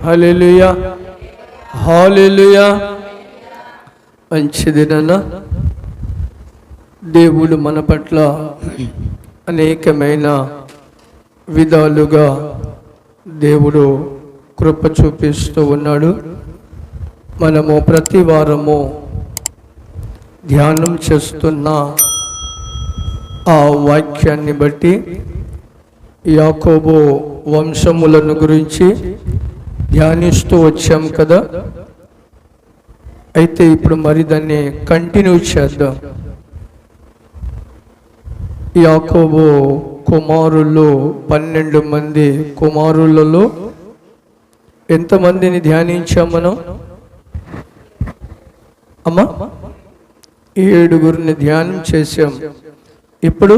హల్లెలూయా, హల్లెలూయా. మంచిదిన దేవుడు మన పట్ల అనేకమైన విధాలుగా దేవుడు కృప చూపిస్తూ ఉన్నాడు. మనము ప్రతి వారము ధ్యానం చేస్తున్న ఆ వాక్యాన్ని బట్టి యాకోబు వంశములను గురించి ధ్యానిస్తూ వచ్చాం కదా. అయితే ఇప్పుడు మరి దాన్ని కంటిన్యూ చేద్దాం. యాకోబు కుమారులు 12 మంది కుమారులలో ఎంతమందిని ధ్యానించాం మనం? అమ్మా 7 ధ్యానం చేశాం. ఇప్పుడు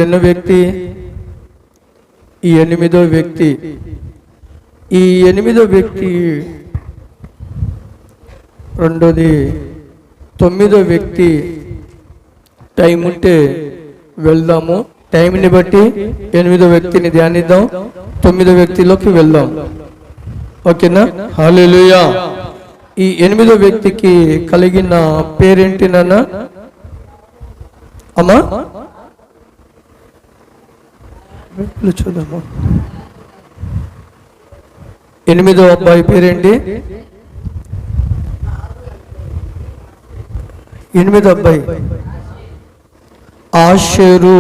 ఎన్నో వ్యక్తి? ఈ 8వ వ్యక్తి. ఈ 8వ వ్యక్తి రెండోది 9వ వ్యక్తి. టైం ఉంటే వెళ్దాము. టైంని బట్టి 8వ వ్యక్తిని ధ్యానిద్దాం, 9వ వ్యక్తిలోకి వెళ్దాం. ఓకేనా? హల్లెలూయా. ఈ 8వ వ్యక్తికి కలిగిన పేరేంటి నాన్న? అమ్మా చూద్దాము. 8వ అబ్బాయి పేరేంటి? 8వ అబ్బాయి ఆషేరు.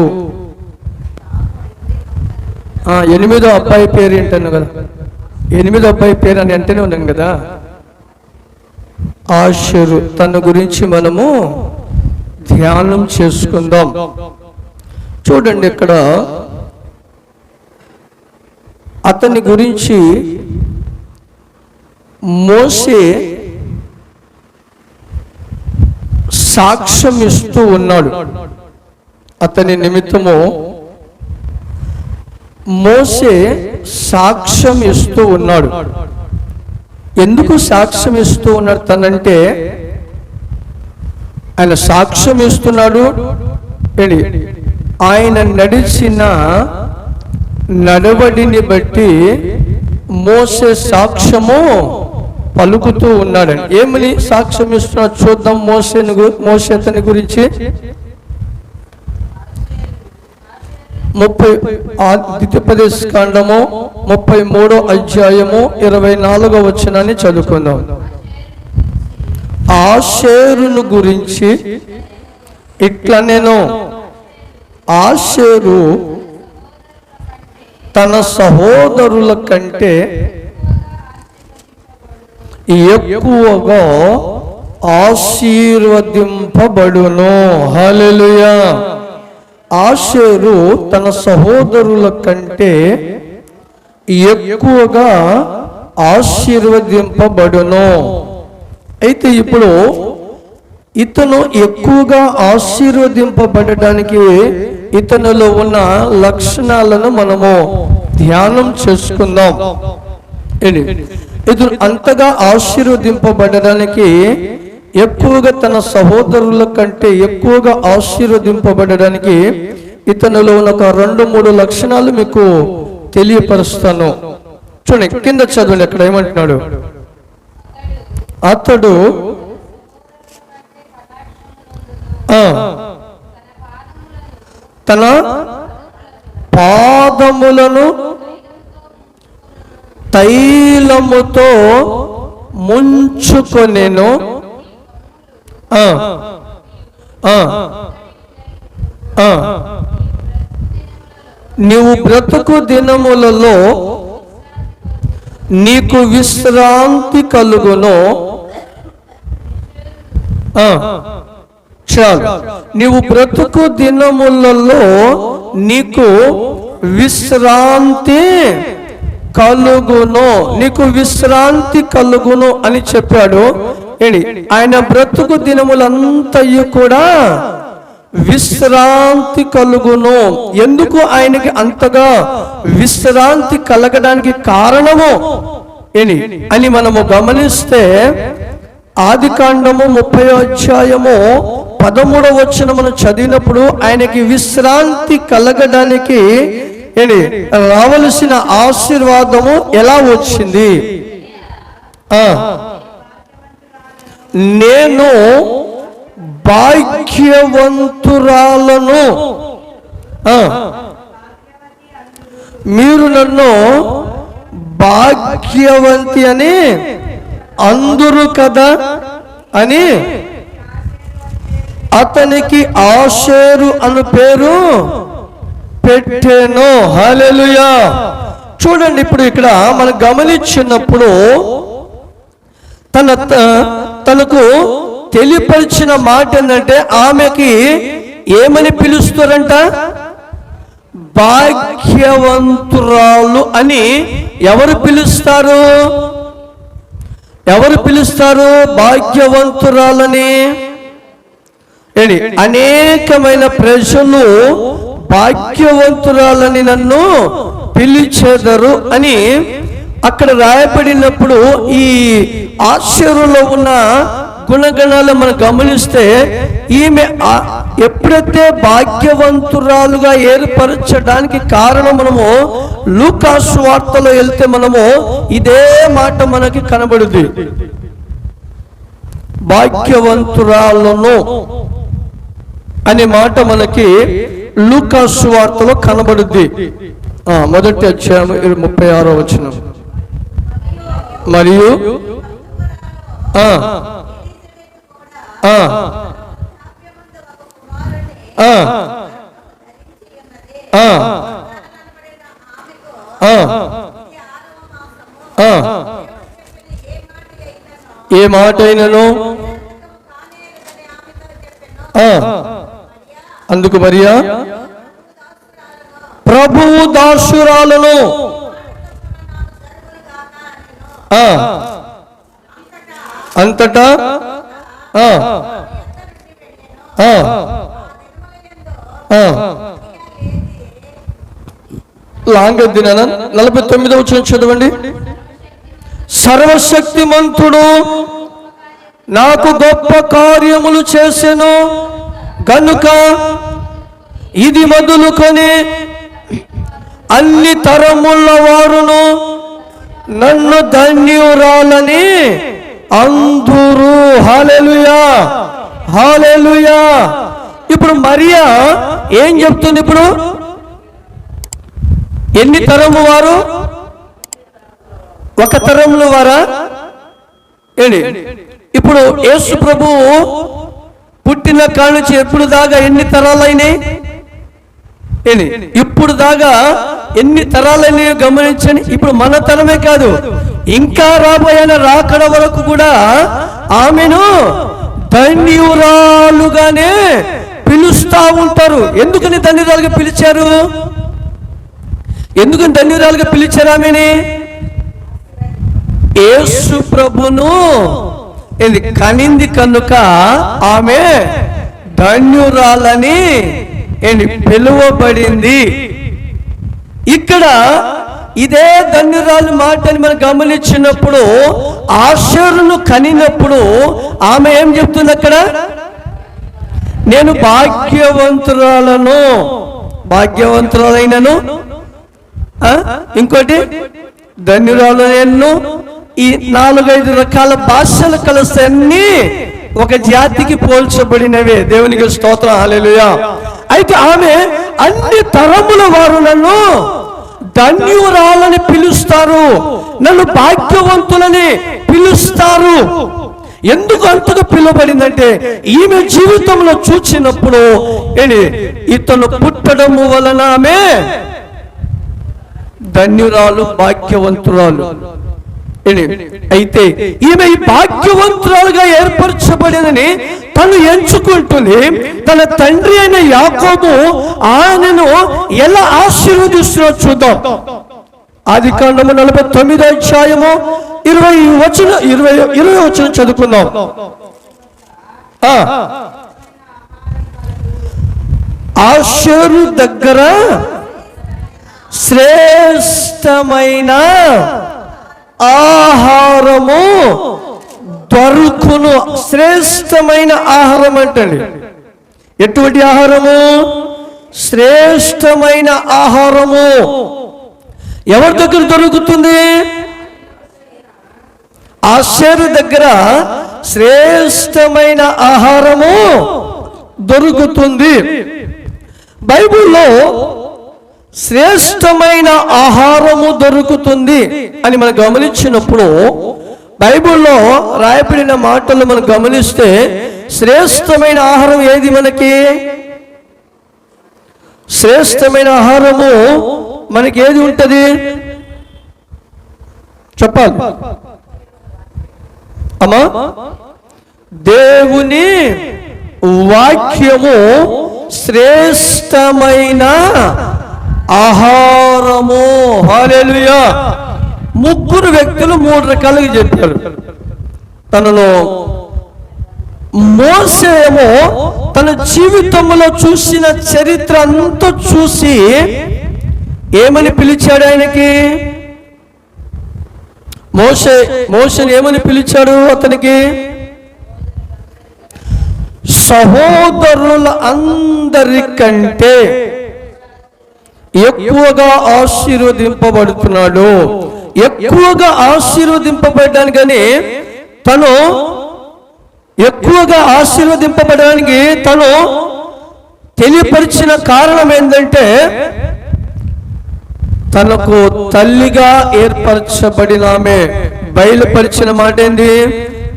8వ అబ్బాయి పేరు ఏంటన్నా కదా? 8వ అబ్బాయి పేరు అని అంటేనే ఉన్నాం కదా, ఆషేరు. తన గురించి మనము ధ్యానం చేసుకుందాం. చూడండి, ఇక్కడ అతని గురించి మోషే సాక్ష్యం ఇస్తూ ఉన్నాడు. అతని నిమిత్తము మోషే సాక్ష్యం ఇస్తూ ఉన్నాడు. ఎందుకు సాక్ష్యం ఇస్తూ ఉన్నాడు తనంటే, ఆయన సాక్ష్యం ఇస్తున్నాడు ఆయన నడిచిన నడవడిని బట్టి మోషే సాక్ష్యము పలుకుతూ ఉన్నాడని. ఏమని సాక్ష్యం ఇస్తున్నాడు చూద్దాం. మోషే అతని గురించి 30 కాండము 33వ అధ్యాయము 24వ వచనాన్ని చదువుకుందాం. ఆషేరును గురించి ఇట్లా నేను, ఆషేరు తన సహోదరుల కంటే ఎక్కువగా ఆశీర్వదింపబడును. హల్లెలూయా. ఆషేరు తన సహోదరుల కంటే ఎక్కువగా ఆశీర్వదింపబడును. అయితే ఇప్పుడు ఇతను ఎక్కువగా ఆశీర్వదింపబడడానికి ఇతనిలో ఉన్న లక్షణాలను మనము ధ్యానం చేసుకుందాం. ఇతను అంతగా ఆశీర్వదింపబడడానికి, ఎక్కువగా తన సహోదరుల కంటే ఎక్కువగా ఆశీర్వదింపబడడానికి ఇతనిలో ఉన్న ఒక 2-3 లక్షణాలు మీకు తెలియపరుస్తాను. చూడండి, కింద చదవండి. అక్కడ ఏమంటున్నాడు? అతడు తన పాదములను తైలముతో ముంచుకొనెను. నీవు బ్రతుకు దినములలో నీకు విశ్రాంతి కలుగును. చాలు. నీవు బ్రతుకు దినములలో నీకు విశ్రాంతి కలుగును, నీకు విశ్రాంతి కలుగును అని చెప్పాడు. ఆయన బ్రతుకు దినములంతయు కూడా విశ్రాంతి కలుగును. ఎందుకు ఆయనకి అంతగా విశ్రాంతి కలగడానికి కారణము అని మనము గమనిస్తే, ఆదికాండము 30వ అధ్యాయము 13వ వచనమును చదివినప్పుడు ఆయనకి విశ్రాంతి కలగడానికి ఏంటి రావలసిన ఆశీర్వాదము ఎలా వచ్చింది? నేను భాగ్యవంతురాలను, మీరు నన్ను భాగ్యవంతి అని అందురు కదా అని అతనికి ఆషేరు అను పేరు పెట్టాను. హల్లెలూయా. చూడండి, ఇప్పుడు ఇక్కడ మనం గమనించినప్పుడు తనకు తెలియపరిచిన మాట ఏంటంటే, ఆమెకి ఏమని పిలుస్తారంట? భాగ్యవంతురాలు అని. ఎవరు పిలుస్తారు? ఎవరు పిలుస్తారు భాగ్యవంతురాలని? అనేకమైన ప్రజలు భాగ్యవంతురాలని నన్ను పిలిచెదరు అని అక్కడ రాయబడినప్పుడు, ఈ ఆశ్చర్యంలో ఉన్న గుణగణాలు మనం గమనిస్తే, ఈమె ఎప్పుడైతే భాగ్యవంతురాలుగా ఏర్పరచడానికి కారణం, మనము లూకా సువార్తలో వెళ్తే మనము ఇదే మాట మనకి కనబడుద్ది. భాగ్యవంతురాలను అనే మాట మనకి లూకా సువార్తలో కనబడుద్ది. మొదటి అధ్యాయం 36వ వచనం. మరియు ఏ మాట అయినను అందుకు మరియా ప్రభువు దాసురాలను అంతటా లాంగద్దిన 49వ వచనం చదవండి. సర్వశక్తిమంతుడు నాకు గొప్ప కార్యములు చేసెను గనుక ఇది మొదలుకొని అన్ని తరముల వారును నన్ను ధన్యురాలని అందురు. హల్లెలూయా, హల్లెలూయా. ఇప్పుడు మరియా ఏం చెప్తుంది? ఇప్పుడు ఎన్ని తరము వారు? ఒక తరముల వారా? ఏంటి ఇప్పుడు యేసు ప్రభువు పుట్టిన కాడ నుంచి ఎప్పుడు దాకా ఎన్ని తరాలైనాయి? ఇప్పుడు దాకా ఎన్ని తరాలైనాయో గమనించండి. ఇప్పుడు మన తరమే కాదు, ఇంకా రాబోయే రాకడ వరకు కూడా ఆమెను ధన్యురాలుగానే పిలుస్తా ఉంటారు. ఎందుకని ధన్యురాలుగా పిలిచారు? ఎందుకని ధన్యురాలుగా పిలిచారు ఆమెని? యేసు ప్రభును కనింది కనుక ఆమె ధన్యురాలని పిలువబడింది. ఇక్కడ ఇదే ధన్యురాలు మాటని మనం గమనించినప్పుడు, ఆషేరును కనినప్పుడు ఆమె ఏం చెప్తుంది అక్కడ? నేను భాగ్యవంతురాలను, భాగ్యవంతురాలైనను, ఇంకోటి ధన్యురాలైనను. ఈ 4-5 రకాల భాషలు కలిస్తే అన్ని ఒక జాతికి పోల్చబడినవే. దేవునికి స్తోత్రం, హల్లెలూయా. అయితే ఆమె అన్ని తరముల వారు నన్ను ధన్యురాలని పిలుస్తారు, నన్ను భాగ్యవంతులని పిలుస్తారు. ఎందుకు అంతగా పిలువబడిందంటే, ఈమె జీవితంలో చూచినప్పుడు ఇతను పుట్టడము వలన ఆమె ధన్యురాలు, భాగ్యవంతురాలు. అయితే ఈమె ఈ భాగ్యవంతురాలుగా ఏర్పరచబడినని తను ఎంచుకుంటుంది. తన తండ్రి అయిన యాకోబు ఆయనను ఎలా ఆశీర్వదిస్తున్నా చూద్దాం. ఆదికాండము 49వ అధ్యాయము 20వ వచనం చదువుకుందాం. ఆషేరు దగ్గర శ్రేష్టమైన ఆహారము దొరుకును. శ్రేష్టమైన ఆహారం అంటండి. ఎటువంటి ఆహారము? శ్రేష్టమైన ఆహారము ఎవరి దగ్గర దొరుకుతుంది? ఆషేరు దగ్గర శ్రేష్టమైన ఆహారము దొరుకుతుంది. బైబిల్లో శ్రేష్టమైన ఆహారము దొరుకుతుంది అని మనం గమనించినప్పుడు, బైబిల్లో రాయబడిన మాటలు మనం గమనిస్తే శ్రేష్టమైన ఆహారం ఏది? మనకి శ్రేష్టమైన ఆహారము మనకి ఏది ఉంటుంది చెప్పాలి అమ్మా? దేవుని వాక్యము శ్రేష్టమైన ఆహారము. హల్లెలూయా. ముగ్గురు వ్యక్తులు మూడు రకాలుగా చెప్పారు. తనలో మోసేమో తన జీవితంలో చూసిన చరిత్ర అంతా చూసి ఏమని పిలిచాడు? ఆయనకి మోషేని ఏమని పిలిచాడు? అతనికి సహోదరుల అందరికంటే ఎక్కువగా ఆశీర్వదింపబడుతున్నాడు. ఎక్కువగా ఆశీర్వదింపబడడానికని తను ఎక్కువగా ఆశీర్వదింపబడడానికి తను తెలియపరిచిన కారణం ఏంటంటే, తనకు తల్లిగా ఏర్పరచబడినామే బయలుపరిచిన మాట ఏంది?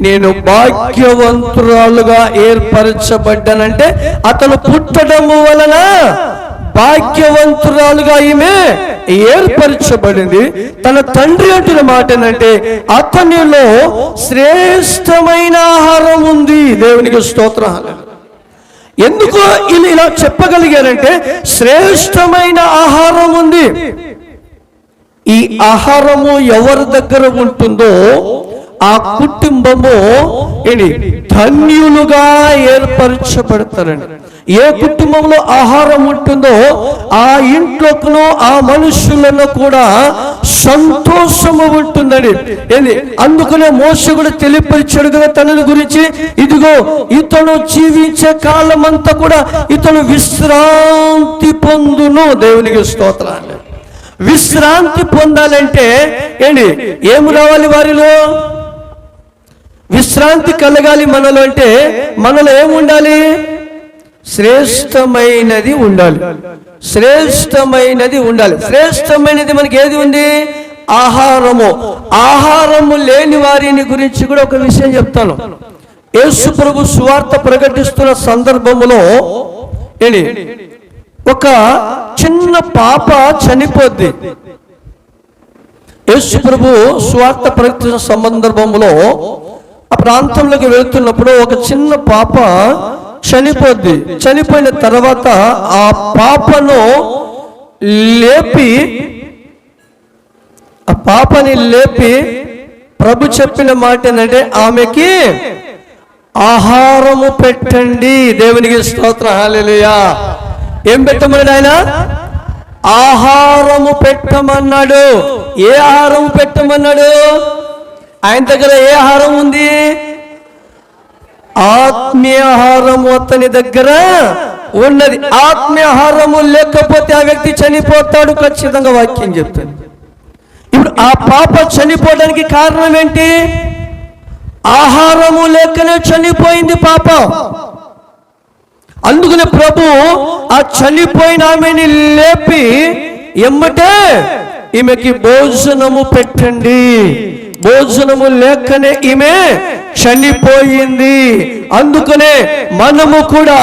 నేను భాగ్యవంతురాలుగా ఏర్పరచబడ్డానంటే అతను పుట్టడము వలన భాగ్యవంతురాలుగా ఈమె ఏర్పరచబడింది. తన తండ్రి అంటున్న మాట ఏంటంటే అతనిలో శ్రేష్టమైన ఆహారం ఉంది. దేవునికి స్తోత్రం. ఎందుకు ఇలా చెప్పగలిగారంటే శ్రేష్టమైన ఆహారం ఉంది. ఈ ఆహారము ఎవరి దగ్గర ఉంటుందో ఆ కుటుంబము ధన్యులుగా ఏర్పరచబడతారండి. ఏ కుటుంబంలో ఆహారం ఉంటుందో ఆ ఇంట్లోనూ ఆ మనుషులను కూడా సంతోషము ఉంటుందండి. అందుకనే మోషే కూడా తెలియపరిచాడు కదా తనని గురించి, ఇదిగో ఇతను జీవించే కాలం అంతా కూడా ఇతను విశ్రాంతి పొందును. దేవునికి స్తోత్రాలు. విశ్రాంతి పొందాలంటే ఏమి రావాలి? వారిలో విశ్రాంతి కలగాలి మనలో. అంటే మనలో ఏముండాలి? శ్రేష్టమైనది ఉండాలి. శ్రేష్టమైనది ఉండాలి. శ్రేష్టమైనది మనకి ఏది ఉంది? ఆహారము. ఆహారము లేని వారిని గురించి కూడా ఒక విషయం చెప్తాను. యేసు ప్రభు సువార్త ప్రకటిస్తున్న సందర్భంలో ఒక చిన్న పాప చనిపోద్ది. యేసు ప్రభు సువార్త ప్రకటిస్తున్న సందర్భంలో ఆ ప్రాంతంలోకి వెళ్తున్నప్పుడు ఒక చిన్న పాప చనిపోద్ది. చనిపోయిన తర్వాత ఆ పాపను లేపి ప్రభు చెప్పిన మాట ఏంటంటే ఆమెకి ఆహారము పెట్టండి. దేవునికి స్తోత్రం. హల్లెలూయా. ఏం పెట్టమన్నాడు ఆయన? ఆహారము పెట్టమన్నాడు. ఏ ఆహారం పెట్టమన్నాడు? ఆయన దగ్గర ఏ ఆహారం ఉంది? ఆత్మీయ ఆహారము అతని దగ్గర ఉన్నది. ఆత్మీయ ఆహారము లేకపోతే ఆ వ్యక్తి చనిపోతాడు, ఖచ్చితంగా వాక్యం చెప్తాడు. ఇప్పుడు ఆ పాప చనిపోవడానికి కారణం ఏంటి? ఆహారము లేకనే చనిపోయింది పాప. అందుకనే ప్రభు ఆ చనిపోయిన ఆమెని లేపి ఎమ్మటే ఈమెకి భోజనము పెట్టండి. భోజనము లేకనే ఈమె చనిపోయింది. అందుకనే మనము కూడా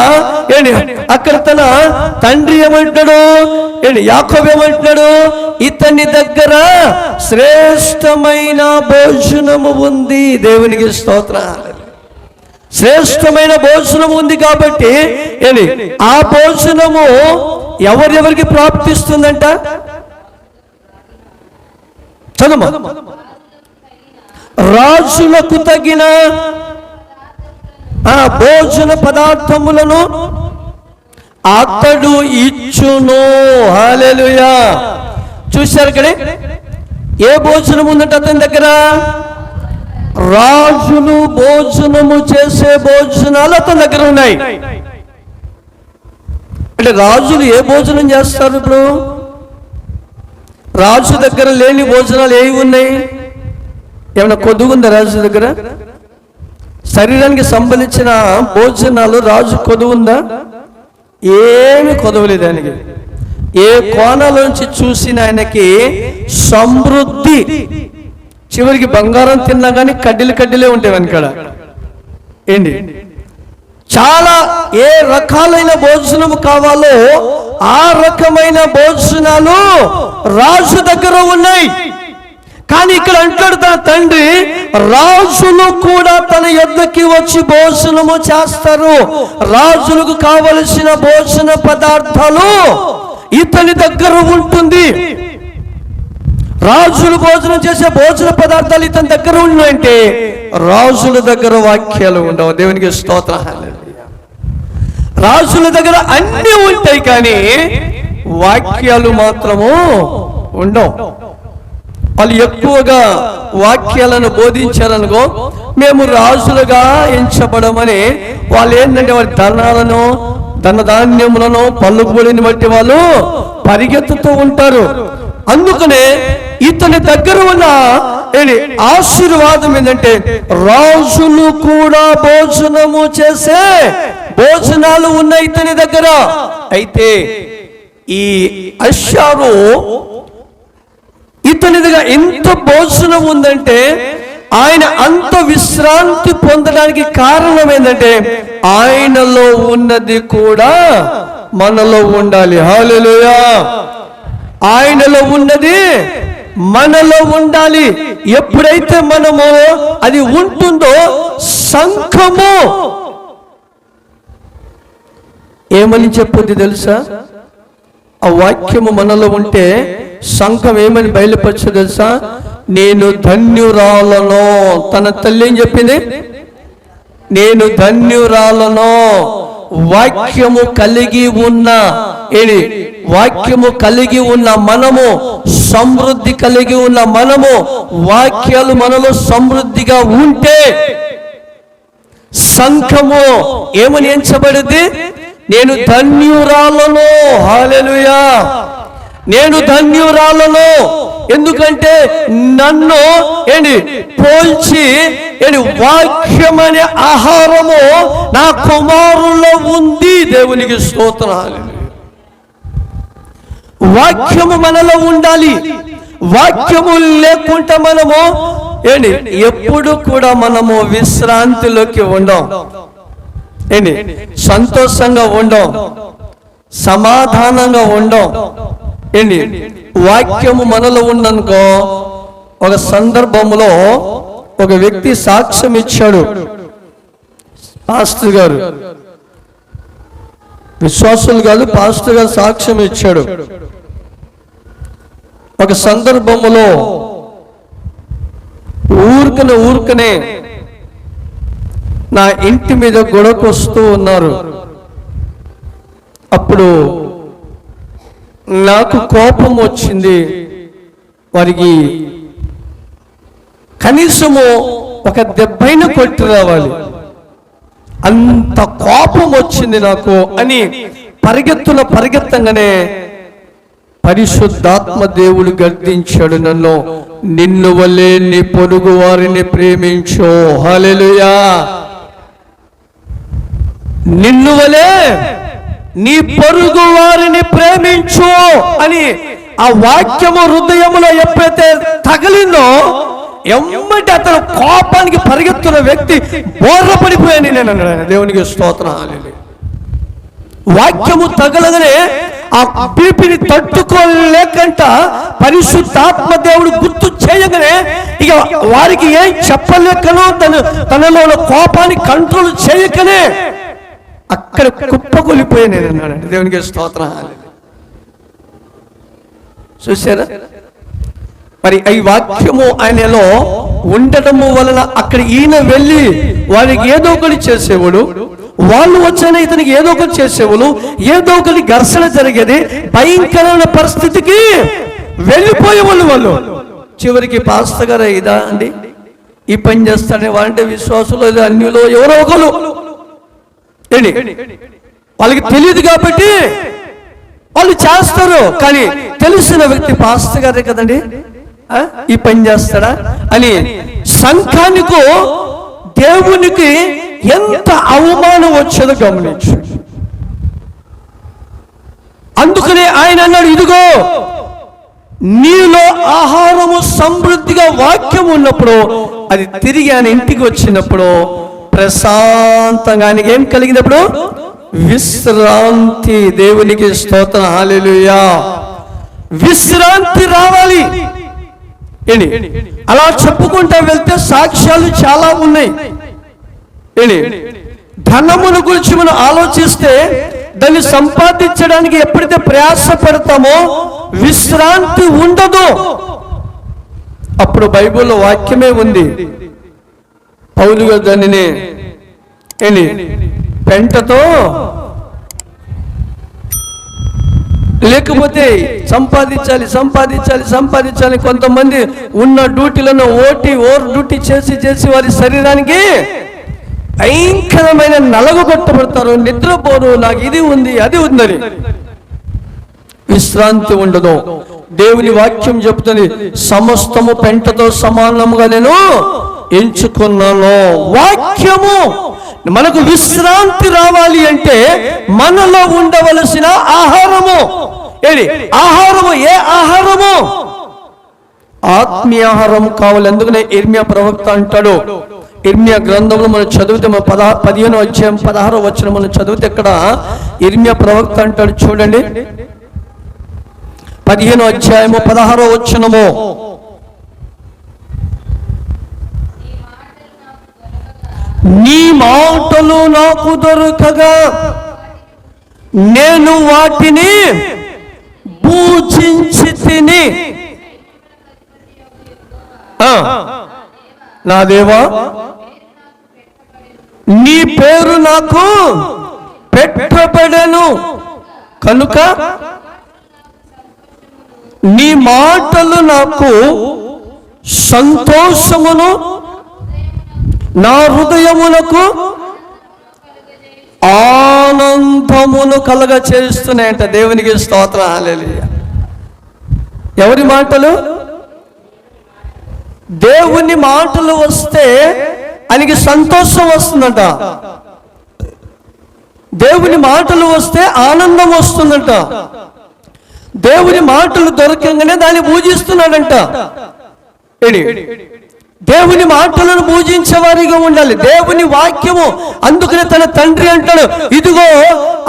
అక్కడ తన తండ్రి ఏమంటాడు? యాకోబు ఏమంటున్నాడు? ఇతని దగ్గర శ్రేష్టమైన భోజనము ఉంది. దేవునికి స్తోత్రాలు. శ్రేష్టమైన భోజనం ఉంది కాబట్టి ఆ భోజనము ఎవరెవరికి ప్రాప్తిస్తుందంట? చదువు. రాజులకు తగిన భోజన పదార్థములను అతడు ఇచ్చును. హల్లెలూయా. చూశారు ఇక్కడ ఏ భోజనం ఉందంటే అతని దగ్గర? రాజులు భోజనము చేసే భోజనాలు అతని దగ్గర ఉన్నాయి. అంటే రాజులు ఏ భోజనం చేస్తారు? ఇప్పుడు రాజు దగ్గర లేని భోజనాలు ఏవి ఉన్నాయి? ఏమైనా కొద్దుగుందా రాజు దగ్గర? శరీరానికి సంబంధించిన భోజనాలు రాజు కొదువుందా? ఏమి కొదవలేదు ఆయనకి. ఏ కోణాల నుంచి చూసిన ఆయనకి సమృద్ధి. చివరికి బంగారం తిన్నా కానీ కడ్డీలే ఉంటాయి వెనకాల. ఏంటి, చాలా ఏ రకాలైన భోజనము కావాలో ఆ రకమైన భోజనాలు రాజు దగ్గర ఉన్నాయి. కానీ ఇక్కడ అంటాడు తన తండ్రి, రాజులు కూడా తన యొద్దకి వచ్చి భోజనము చేస్తారు. రాజులకు కావలసిన భోజన పదార్థాలు ఇతని దగ్గర ఉంటుంది. రాజులు భోజనం చేసే భోజన పదార్థాలు ఇతని దగ్గర ఉన్నాయంటే రాజుల దగ్గర వాక్యాలు ఉండవు. దేవునికి స్తోత్రం. రాజుల దగ్గర అన్నీ ఉంటాయి కానీ వాక్యాలు మాత్రము ఉండవు. వాళ్ళు ఎక్కువగా వాక్యాలను బోధించారనుకో, మేము రాజులుగా ఎంచబడమని వాళ్ళు ఏంటంటే వారి ధనాలను ధనధాన్యములను పలుకుబడిని బట్టి వాళ్ళు పరిగెత్తుతూ ఉంటారు. అందుకనే ఇతని దగ్గర ఉన్న ఆశీర్వాదం ఏంటంటే రాజులు కూడా భోజనము చేసే భోజనాలు ఉన్నాయి ఇతని దగ్గర. అయితే ఈ అష్షారు ఇతని దగ్గర ఎంత భోజనం ఉందంటే ఆయన అంత విశ్రాంతి పొందడానికి కారణం ఏంటంటే ఆయనలో ఉన్నది కూడా మనలో ఉండాలి. హల్లెలూయా. ఆయనలో ఉన్నది మనలో ఉండాలి. ఎప్పుడైతే మనము అది ఉంటుందో సంఘము ఏమని చెప్పుద్ది తెలుసా? ఆ వాక్యము మనలో ఉంటే సంఘం ఏమని బయలుపరచు తెలుసా? నేను ధన్యురాలను. తన తల్లి ఏం చెప్పింది? నేను ధన్యురాలను. వాక్యము కలిగి ఉన్న వాక్యము కలిగి ఉన్న మనము, సమృద్ధి కలిగి ఉన్న మనము, వాక్యాలు మనలో సమృద్ధిగా ఉంటే సంఘము ఏమని ఎంచబడింది? నేను ధన్యురాలను. హల్లెలూయా. నేను ధన్యురాలను. ఎందుకంటే నన్ను పోల్చి వాక్యమనే ఆహారము నా కుమారుల్లో ఉంది. దేవునికి స్తోత్రాలు. వాక్యము మనలో ఉండాలి. వాక్యము లేకుంటే మనము ఎప్పుడు కూడా మనము విశ్రాంతిలోకి ఉండం, సంతోషంగా ఉండం, సమాధానంగా ఉండం. వాక్యము మనలో ఉందనుకో. ఒక సందర్భంలో ఒక వ్యక్తి సాక్ష్యం ఇచ్చాడు. పాస్టర్ గారు, విశ్వాసులు కాదు, పాస్టర్ గారు సాక్ష్యం ఇచ్చాడు. ఒక సందర్భంలో ఊరికనే నా ఇంటి మీద గొడవకు వస్తూ ఉన్నారు. అప్పుడు నాకు కోపం వచ్చింది. వారికి కనీసము ఒక దెబ్బైన కొట్టి రావాలి, అంత కోపం వచ్చింది నాకు అని పరిగెత్తంగానే పరిశుద్ధాత్మ దేవుడు గర్దించాడు నన్ను. నిన్ను వలె నీ పొరుగు వారిని ప్రేమించు. హల్లెలూయా. నిన్ను వలె నీ పొరుగు వారిని ప్రేమించు అని ఆ వాక్యము హృదయములో ఎప్పుడైతే తగిలిందో ఎమ్మటి అతను కోపానికి పరిగెత్తున్న వ్యక్తి బోర్ర పడిపోయాను నేను అన్నాడు. దేవునికి స్తోత్రం. హల్లెలూయా. వాక్యము తగలగానే ఆ బీపీని తట్టుకోలేకంట పరిశుద్ధాత్మ దేవుడు గుర్తు చేయగానే ఇక వారికి ఏం చెప్పలేకనో తనలో కోపాన్ని కంట్రోల్ చేయకనే అక్కడ కుప్పకొలిపోయాను నేను అన్నాడు. దేవునికి స్తోత్రం. చూసారా? మరి ఈ వాక్యము ఆయనలో ఉండటము వలన అక్కడ ఈయన వెళ్ళి వారికి ఏదో ఒకటి చేసేవాడు, వాళ్ళు వచ్చానే ఇతనికి ఏదో ఒకటి చేసేవాళ్ళు, ఏదో ఒకటి ఘర్షణ జరిగేది, భయంకరమైన పరిస్థితికి వెళ్ళిపోయేవాళ్ళు. వాళ్ళు చివరికి పాస్టర్ గారు ఇదా అండి ఈ పని చేస్తానే వాళ్ళంటే విశ్వాసులు అన్యులో ఎవరో ఒకరు వాళ్ళకి తెలియదు కాబట్టి వాళ్ళు చేస్తారు. కానీ తెలిసిన వ్యక్తి పాస్టర్ గారే కదండి, ఈ పని చేస్తాడా అని సంఘానికి దేవునికి ఎంత అవమానం వచ్చేదో గమనించు. అందుకనే ఆయన అన్నాడు, ఇదిగో నీలో ఆహారము సమృద్ధిగా వాక్యం ఉన్నప్పుడు అది తిరిగి ఆయన ఇంటికి వచ్చినప్పుడు ప్రశాంతంగా ఆయనకి ఏం కలిగినప్పుడు విశ్రాంతి. దేవునికి స్తోత్రం, హల్లెలూయా. విశ్రాంతి రావాలి. ఏంటి అలా చెప్పుకుంటా వెళ్తే సాక్ష్యాలు చాలా ఉన్నాయి. ధనమును గురించి మనం ఆలోచిస్తే దాన్ని సంపాదించడానికి ఎప్పుడైతే ప్రయాస పడతామో విశ్రాంతి ఉండదు. అప్పుడు బైబిల్లో వాక్యమే ఉంది, పౌలు గారు దానిని పెంటతో లేకపోతే సంపాదించాలి సంపాదించాలి సంపాదించాలి. కొంతమంది ఉన్న డ్యూటీలను ఓవర్ డ్యూటీ చేసి వారి శరీరానికి భయంకరమైన నలగొట్టబడతారు, నిద్రపోరు, నాకు ఇది ఉంది అది ఉందని. విశ్రాంతి ఉండదు. దేవుని వాక్యం చెప్తుంది, సమస్తము పెంటతో సమానముగా నేను ఎంచుకున్నాను. వాక్యము మనకు విశ్రాంతి రావాలి అంటే మనలో ఉండవలసిన ఆహారము ఆహారము ఏ ఆహారము? ఆత్మీయ ఆహారం కావాలి. అందుకనే ఇర్మియా ప్రవక్త అంటాడు, ఇర్మియా గ్రంథంలో మనం చదివితే 15వ అధ్యాయం 16వ వచనం మనం చదివితే ఇక్కడ ఇర్మియా ప్రవక్త అంటాడు, చూడండి 15వ అధ్యాయము 16వ వచనము. నీ మాటలు నాకు దొరకగా నేను వాటిని పూజించి తిని. నా దేవా, నీ పేరు నాకు పెట్టబడెను కనుక నీ మాటలు నాకు సంతోషమును నా హృదయమునకు ఆనందమును కలగ చేస్తున్నాయంట. దేవునికి స్తోత్రం, హల్లెలూయా. ఎవరి మాటలు? దేవుని మాటలు వస్తే ఆయనకి సంతోషం వస్తుందంట. దేవుని మాటలు వస్తే ఆనందం వస్తుందంట. దేవుని మాటలు దొరకగానే దాన్ని పూజిస్తున్నాడంట. దేవుని మాటలను పూజించే వారిగా ఉండాలి. దేవుని వాక్యము. అందుకనే తన తండ్రి అంటాడు, ఇదిగో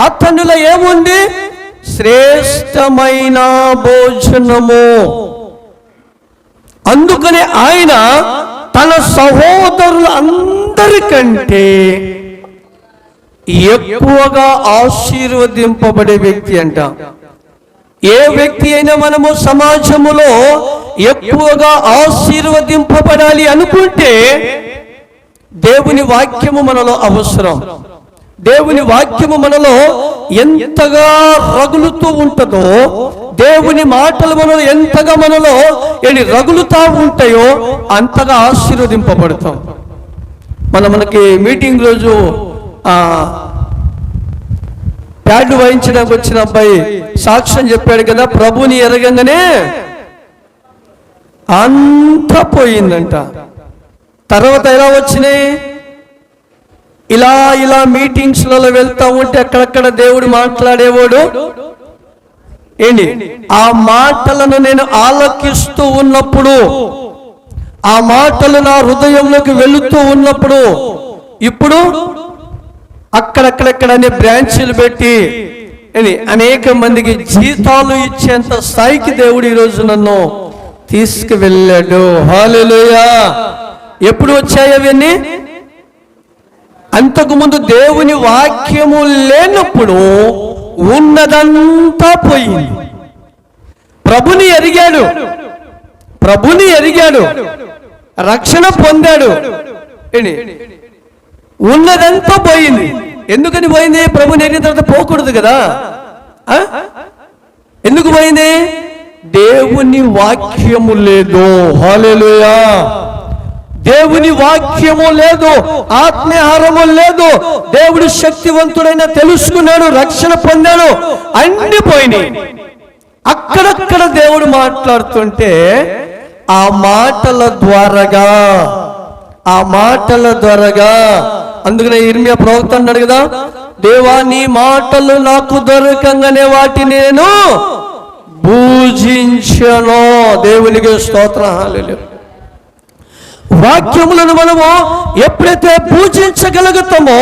అతనిలో ఏముంది? శ్రేష్టమైన భోజనము. అందుకనే ఆయన తన సహోదరులందరికంటే ఎక్కువగా ఆశీర్వదింపబడే వ్యక్తి అంట. ఏ వ్యక్తి అయినా మనము సమాజములో ఎక్కువగా ఆశీర్వదింపబడాలి అనుకుంటే దేవుని వాక్యము మనలో అవసరం. దేవుని వాక్యము మనలో ఎంతగా రగులుతూ ఉంటుందో, దేవుని మాటలు మనలో ఎంతగా మనలో రగులుతూ ఉంటాయో అంతగా ఆశీర్వదింపబడతాం. మనకి మీటింగ్ రోజు ప్యాడ్లు వాయించడానికి వచ్చిన అబ్బాయి సాక్ష్యం చెప్పాడు కదా, ప్రభుని ఎరగంగానే అంతా పోయిందంట. తర్వాత ఎలా వచ్చినాయి? ఇలా మీటింగ్స్లలో వెళ్తా ఉంటే అక్కడక్కడ దేవుడు మాట్లాడేవాడు. ఆ మాటలను నేను ఆలకిస్తూ ఉన్నప్పుడు, ఆ మాటలు నా హృదయంలోకి వెళుతూ ఉన్నప్పుడు, ఇప్పుడు అక్కడక్కడక్కడ బ్రాంచీలు పెట్టి అనేక మందికి జీతాలు ఇచ్చేంత స్థాయికి దేవుడు ఈరోజు నన్ను తీసుకువెళ్ళాడు. హల్లెలూయా. ఎప్పుడు వచ్చాయి అవన్నీ? అంతకుముందు దేవుని వాక్యము లేనప్పుడు ఉన్నదంతా పోయింది. ప్రభుని ఎరిగాడు, రక్షణ పొందాడు, ఉన్నదంతా పోయింది. ఎందుకని పోయింది? ప్రభుని ఎరిగిన తర్వాత పోకూడదు కదా. ఎందుకు పోయింది? దేవుని వాక్యము లేదు. హల్లెలూయా. దేవుని వాక్యము లేదు, ఆత్మీయాహారము లేదు, దేవుడు శక్తివంతుడైన తెలుసుకున్నాడు, రక్షణ పొందాడు, అన్ని పోయినాయి. అక్కడక్కడ దేవుడు మాట్లాడుతుంటే ఆ మాటల ద్వారాగా అందుకనే ఇర్మియా ప్రవక్త అన్నాడు కదా, దేవా నీ మాటలు నాకు దొరకంగానే వాటిని నేను పూజించను. దేవునికి స్తోత్రం. హల్లెలూయా. వాక్యములను మనము ఎప్పుడైతే పూజించగలుగుతామో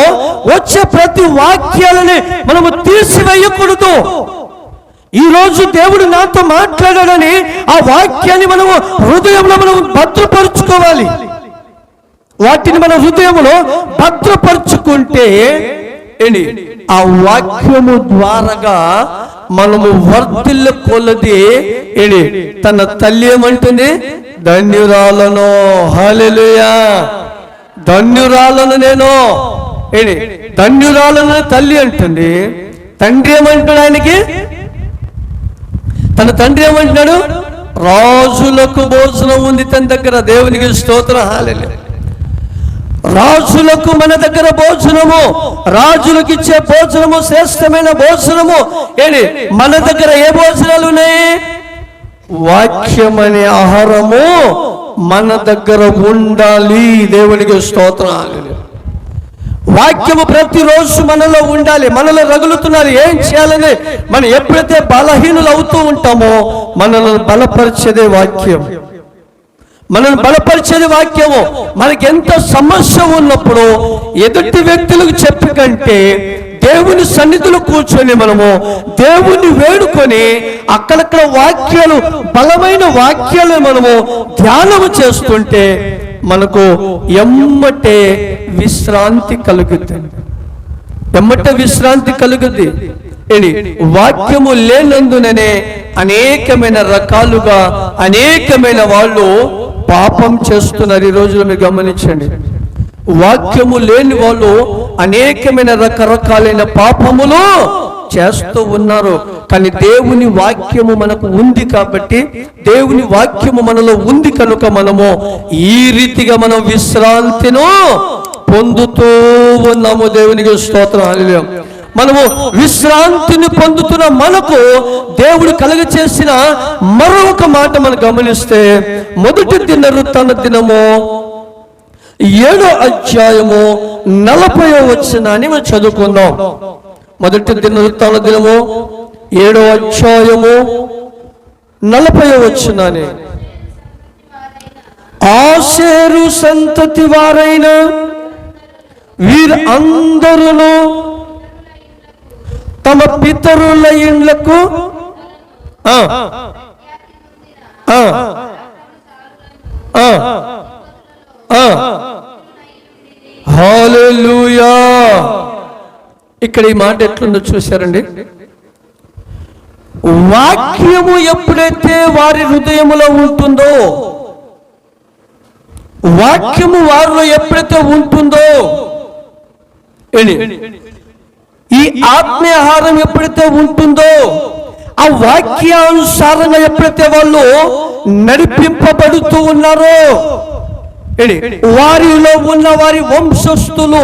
వచ్చే ప్రతి వాక్యాలని మనము తీసివేయకూడదు. ఈ రోజు దేవుడు నాతో మాట్లాడాడని ఆ వాక్యాన్ని మనము హృదయంలో మనము భద్రపరుచుకోవాలి. వాటిని మన హృదయంలో భద్రపరుచుకుంటే ఆ వాక్యము ద్వారాగా మనము వర్ధిల్ల కొలది తన తల్లి ఏమంటుంది, ధన్యురాలను. హల్లెలూయా. ధన్యురాలను నేను, ధన్యురాలను తల్లి అంటుంది. తండ్రి ఏమంటాడు ఆయనకి? తన తండ్రి ఏమంటున్నాడు? రాజులకు భోజనం ఉంది తన దగ్గర. దేవునికి స్తోత్రం. హల్లెలూయా. రాజులకు మన దగ్గర భోజనము, రాజులకు ఇచ్చే భోజనము శ్రేష్టమైన భోజనము. మన దగ్గర ఏ భోజనాలు ఉన్నాయి? వాక్యమనే ఆహారము మన దగ్గర ఉండాలి. దేవునికి స్తోత్రాలు. వాక్యము ప్రతిరోజు మనలో ఉండాలి. మనలో రగులుతున్నారు. ఏం చేయాలని మనం ఎప్పుడైతే బలహీనులు అవుతూ ఉంటామో మనల్ని బలపరిచేదే వాక్యం. మనల్ని బలపరిచేది వాక్యము. మనకి ఎంత సమస్య ఉన్నప్పుడు ఎదుటి వ్యక్తులకు చెప్పి కంటే దేవుని సన్నిధిలో కూర్చొని మనము దేవుని వేడుకొని అక్కడక్కడ వాక్యాలు, బలమైన వాక్యాలు మనము ధ్యానము చేస్తుంటే మనకు ఎమ్మటే విశ్రాంతి కలుగుతుంది. విశ్రాంతి కలుగుద్ది. వాక్యము లేనందుననే అనేకమైన రకాలుగా అనేకమైన వాళ్ళు పాపం చేస్తున్నారు. ఈ రోజులో మీరు గమనించండి. వాక్యము లేని వాళ్ళు అనేకమైన రకరకాలైన పాపములు చేస్తూ ఉన్నారు. కానీ దేవుని వాక్యము మనకు ఉంది కాబట్టి, దేవుని వాక్యము మనలో ఉంది కనుక మనము ఈ రీతిగా మనం విశ్రాంతిను పొందుతూ ఉన్నాము. దేవునికి స్తోత్రం. హల్లెలూయా. మనము విశ్రాంతిని పొందుతున్న మనకు దేవుడు కలుగచేసిన మరొక మాట మనం గమనిస్తే, మొదటి దినవృత్తాంత దినము 7వ అధ్యాయము 40వ వచనాన్ని మనం చదువుకుందాం. మొదటి దినవృత్తాంత దినము 7వ అధ్యాయము 40వ వచనాన్ని. ఆషేరు సంతతి వారైన వీరందరూ తమ పితరుల ఇండ్లకు హల్లెలూయా. ఇక్కడ ఈ మాట ఎట్లుందో చూశారండి. వాక్యము ఎప్పుడైతే వారి హృదయములో ఉంటుందో, వాక్యము వారిలో ఎప్పుడైతే ఉంటుందో, ఈ ఆత్మీయాహారం ఎప్పుడైతే ఉంటుందో, ఆ వాక్యానుసారంగా ఎప్పుడైతే వాళ్ళు నడిపింపబడుతూ ఉన్నారో, వారిలో ఉన్న వారి వంశస్థులు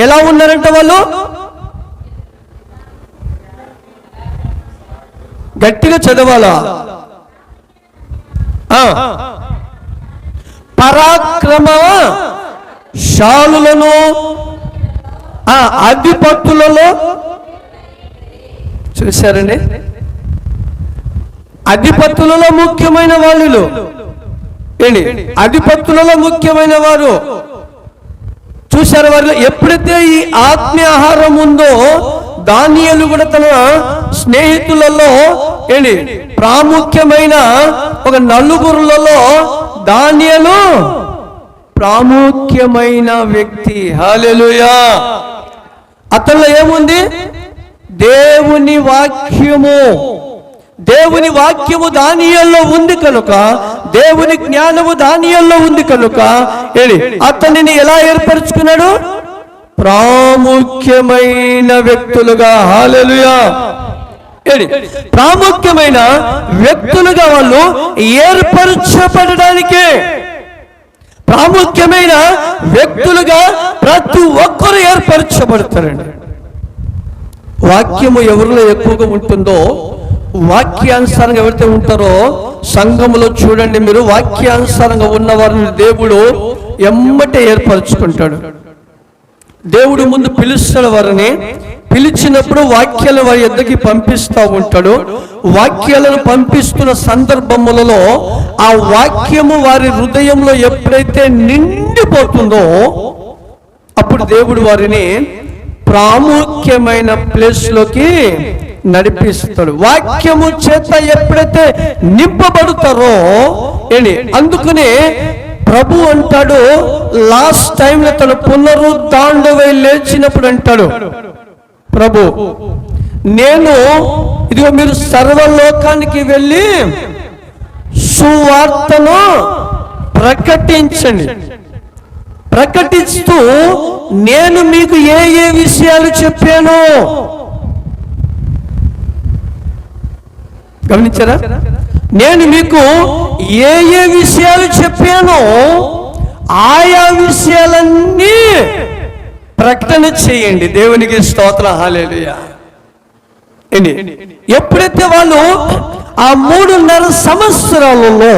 ఎలా ఉన్నారంటే, వాళ్ళు గట్టిగా చదవాలా, పరాక్రమశాలులను అధిపతులలో చూశారండి. అధిపతులలో ముఖ్యమైన వాళ్ళు అధిపతులలో ముఖ్యమైన వారు చూశారు. వారిలో ఎప్పుడైతే ఈ ఆత్మీయాహారం ఉందో, దానియేలు కూడా తన స్నేహితులలో ప్రాముఖ్యమైన ఒక నలుగురులలో దానియేలు ప్రాముఖ్యమైన వ్యక్తి. హల్లెలూయా. అతనిలో ఏముంది? దేవుని వాక్యము. దేవుని వాక్యము దానియేలులో ఉంది కనుక, దేవుని జ్ఞానము దానియేలులో ఉంది కనుక అతనిని ఎలా ఏర్పరచుకున్నాడు? ప్రాముఖ్యమైన వ్యక్తులుగా. హల్లెలూయా. ప్రాముఖ్యమైన వ్యక్తులుగా వాళ్ళు ఏర్పరచబడడానికే, ప్రాముఖ్యమైన వ్యక్తులుగా ప్రతి ఒక్కరు ఏర్పరచబడతారండి. వాక్యము ఎవరిలో ఎక్కువగా ఉంటుందో, వాక్యానుసారంగా ఎవరైతే ఉంటారో సంఘములో చూడండి మీరు, వాక్యానుసారంగా ఉన్న వారిని దేవుడు ఎమ్మటే ఏర్పరచుకుంటాడు. దేవుడు ముందు పిలుస్తాడు వారిని, పిలిచినప్పుడు వాక్యాలను వారి యొద్దకి పంపిస్తూ ఉంటాడు. వాక్యాలను పంపిస్తున్న సందర్భములలో ఆ వాక్యము వారి హృదయంలో ఎప్పుడైతే నిండిపోతుందో అప్పుడు దేవుడు వారిని ప్రాముఖ్యమైన ప్లేస్లోకి నడిపిస్తాడు. వాక్యము చేత ఎప్పుడైతే నింపబడతారో అందుకనే ప్రభు అంటాడు, లాస్ట్ టైంలో తన పునరుద్ధానుడై లేచినప్పుడు అంటాడు ప్రభు, నేను ఇదిగో మీరు సర్వలోకానికి వెళ్ళి సువార్తను ప్రకటించండి, ప్రకటిస్తూ నేను మీకు ఏ ఏ విషయాలు చెప్పాను గమనించారా? నేను మీకు ఏ ఏ విషయాలు చెప్పానో ఆయా విషయాలన్నీ ప్రకటన చేయండి. దేవునికి స్తోత్రం, హల్లెలూయా. ఎప్పుడైతే వాళ్ళు ఆ 3.5 సంవత్సరాలలో